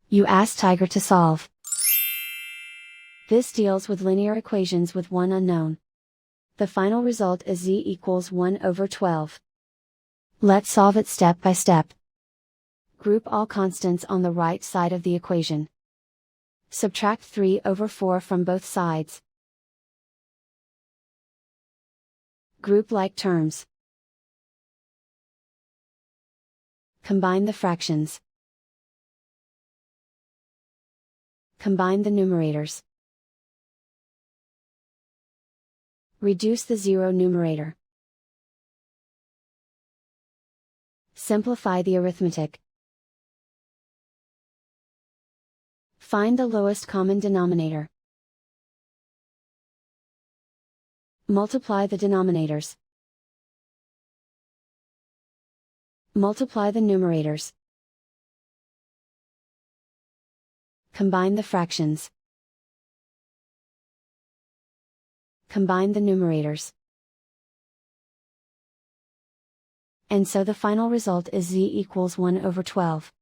You ask Tiger to solve. This deals with linear equations with one unknown. The final result is z equals 1 over 12. Let's solve it step by step. Group all constants on the right side of the equation. Subtract 3 over 4 from both sides. Group like terms. Combine the fractions. Combine the numerators. Reduce the zero numerator. Simplify the arithmetic. Find the lowest common denominator. Multiply the denominators. Multiply the numerators. Combine the fractions. Combine the numerators. And so the final result is z equals 1 over 12.